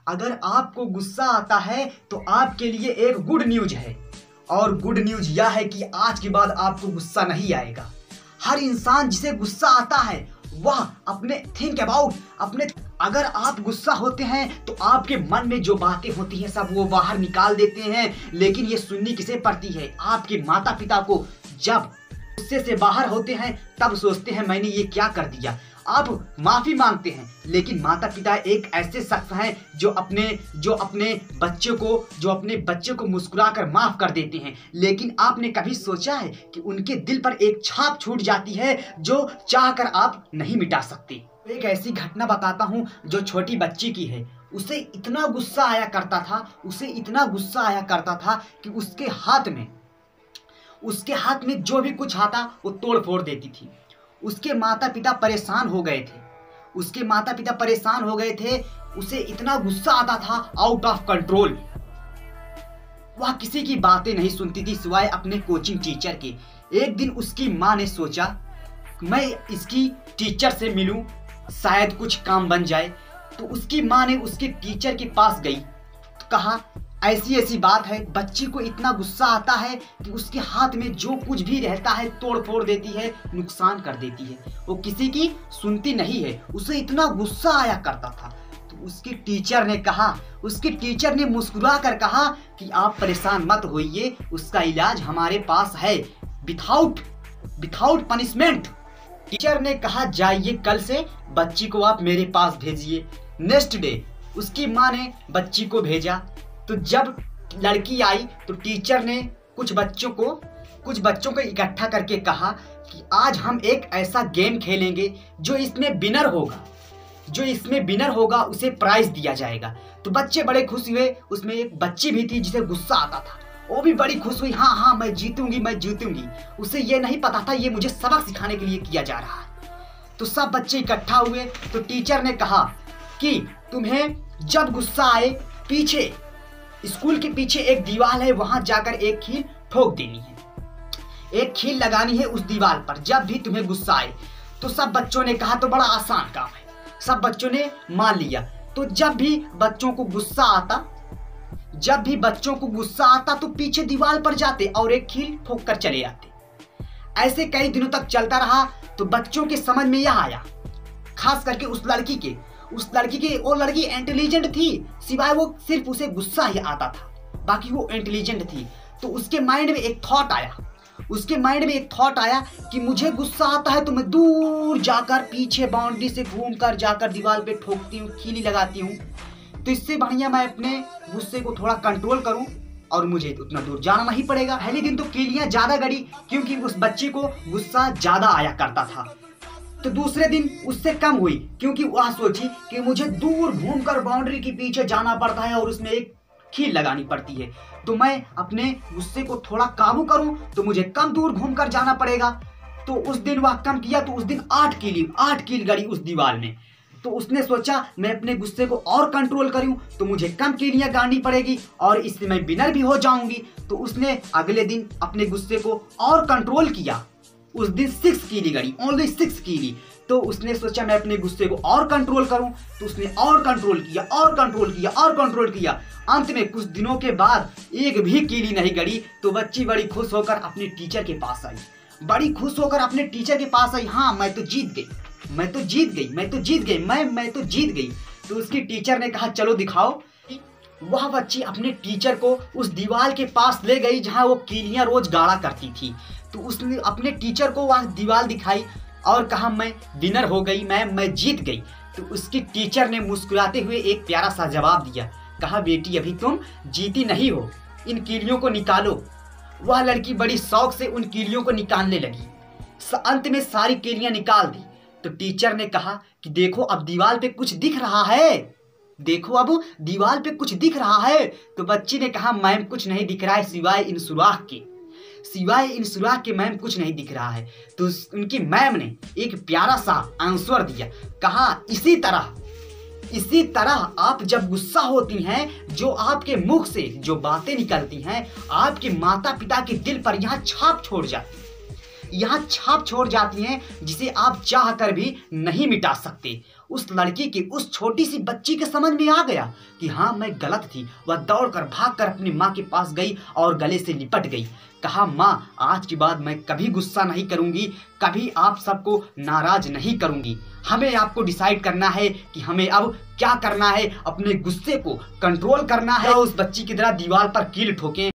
अगर आपको गुस्सा आता है तो आपके लिए एक गुड न्यूज है, और गुड न्यूज यह है कि आज के बाद आपको गुस्सा नहीं आएगा। हर इंसान जिसे गुस्सा आता है वह अपने अगर आप गुस्सा होते हैं तो आपके मन में जो बातें होती हैं सब वो बाहर निकाल देते हैं, लेकिन ये सुननी किसे पड़ती है? आपके माता पिता को। जब गुस्से से बाहर होते हैं तब सोचते हैं मैंने ये क्या कर दिया, आप माफी मांगते हैं। लेकिन माता पिता एक ऐसे शख्स हैं जो अपने बच्चे को मुस्कुराकर माफ कर देते हैं। लेकिन आपने कभी सोचा है कि उनके दिल पर एक छाप छूट जाती है जो चाहकर आप नहीं मिटा सकते? एक ऐसी घटना बताता हूँ जो छोटी बच्ची की है। उसे इतना गुस्सा आया करता था कि उसके हाथ में जो भी कुछ आता वो तोड़ फोड़ देती थी। उसके माता पिता परेशान हो गए थे। उसे इतना गुस्सा आता था आउट ऑफ कंट्रोल। वह किसी की बातें नहीं सुनती थी सिवाय अपने कोचिंग टीचर के। एक दिन उसकी माँ ने सोचा मैं इसकी टीचर से मिलूं, शायद कुछ काम बन जाए। तो उसकी माँ ने उसके टीचर के पास गई तो कहा ऐसी बात है, बच्ची को इतना गुस्सा आता है कि उसके हाथ में जो कुछ भी रहता है तोड़ फोड़ देती है, नुकसान कर देती है। वो किसी की सुनती नहीं है, उसे इतना गुस्सा आया करता था। तो उसके टीचर ने मुस्कुरा कर कहा कि आप परेशान मत होइए, उसका इलाज हमारे पास है विथआउट पनिशमेंट। टीचर ने कहा जाइए कल से बच्ची को आप मेरे पास भेजिए। नेक्स्ट डे उसकी माँ ने बच्ची को भेजा। तो जब लड़की आई तो टीचर ने कुछ बच्चों को इकट्ठा करके कहा कि आज हम एक ऐसा गेम खेलेंगे जो इसमें विनर होगा उसे प्राइज दिया जाएगा। तो बच्चे बड़े खुश हुए। उसमें एक बच्ची भी थी जिसे गुस्सा आता था, वो भी बड़ी खुश हुई। हाँ मैं जीतूंगी। उसे ये नहीं पता था ये मुझे सबक सिखाने के लिए किया जा रहा है। तो सब बच्चे इकट्ठा हुए तो टीचर ने कहा कि तुम्हें जब गुस्सा आए स्कूल के पीछे एक दीवार है, वहां जाकर एक कील ठोक देनी है, एक कील लगानी है उस दीवार पर जब भी तुम्हें गुस्सा आए। तो सब बच्चों ने कहा तो बड़ा आसान काम है, सब बच्चों ने मान लिया। तो जब भी बच्चों को गुस्सा आता तो पीछे दीवार पर जाते और एक कील ठोक कर चले आते। ऐसे कई दिनों तक चलता रहा। तो बच्चों के समझ में यह आया, खास करके उस लड़की के वो लड़की इंटेलिजेंट थी, सिवाय वो सिर्फ उसे गुस्सा ही आता था, बाकी वो इंटेलिजेंट थी। तो उसके माइंड में एक थॉट आया कि मुझे गुस्सा आता है तो मैं दूर जाकर पीछे बाउंड्री से घूम कर जाकर दीवार पे ठोकती हूँ, कीली लगाती हूँ। तो इससे बढ़िया मैं अपने गुस्से को थोड़ा कंट्रोल करूँ और मुझे उतना दूर जाना नहीं पड़ेगा। पहले दिन तो कीलियां ज्यादा गड़ी क्योंकि उस बच्ची को गुस्सा ज्यादा आया करता था। तो दूसरे दिन उससे कम हुई क्योंकि वह सोची कि मुझे दूर घूमकर बाउंड्री के पीछे जाना पड़ता है और उसमें एक कील लगानी पड़ती है। तो मैं अपने गुस्से को थोड़ा काबू करूं तो मुझे कम दूर घूमकर जाना पड़ेगा। तो उस दिन वह कम किया तो उस दिन 8 कील गड़ी उस दीवार में। तो उसने सोचा मैं अपने गुस्से को और कंट्रोल करूं तो मुझे कम कीलियां गाड़नी पड़ेगी और इससे मैं विनर भी हो जाऊंगी। तो उसने अगले दिन अपने गुस्से को और कंट्रोल किया। उस दिन 6 कीली गड़ी, ओनली 6 कीली। तो उसने सोचा मैं अपने गुस्से को और कंट्रोल करूं तो उसने और कंट्रोल किया। अंत में कुछ दिनों के बाद एक भी कीली नहीं गड़ी। तो बच्ची बड़ी खुश होकर अपने टीचर के पास आई। हाँ मैं तो जीत गई। तो उसकी टीचर ने कहा चलो दिखाओ। वह बच्ची अपने टीचर को उस दीवार के पास ले गई जहां वो कीलियां रोज गाड़ा करती थी। तो उसने अपने टीचर को वह दीवार दिखाई और कहा मैं विनर हो गई, मैं जीत गई। तो उसकी टीचर ने मुस्कुराते हुए एक प्यारा सा जवाब दिया, कहा बेटी अभी तुम जीती नहीं हो, इन कीलियों को निकालो। वह लड़की बड़ी शौक से उन कीलियों को निकालने लगी। अंत में सारी कीलियां निकाल दी। तो टीचर ने कहा कि देखो अब दीवार पे कुछ दिख रहा है। तो बच्ची ने कहा मैम कुछ नहीं दिख रहा है सिवाय इन सुराख के मैम कुछ नहीं दिख रहा है। तो उनकी मैम ने एक प्यारा सा आंसर दिया, कहा इसी तरह आप जब गुस्सा होती हैं, जो आपके मुख से जो बातें निकलती हैं आपके माता पिता के दिल पर यहाँ छाप छोड़ जाती हैं जिसे आप चाह कर भी नहीं मिटा सकते। उस लड़की के, उस छोटी सी बच्ची के समझ में आ गया कि हाँ मैं गलत थी। वह दौड़कर भागकर अपनी माँ के पास गई और गले से लिपट गई। कहा माँ, आज के बाद मैं कभी गुस्सा नहीं करूंगी, कभी आप सबको नाराज नहीं करूंगी। हमें आपको डिसाइड करना है कि हमें अब क्या करना है, अपने गुस्से को कंट्रोल करना है, उस बच्ची की तरह दीवार पर कील ठोकें।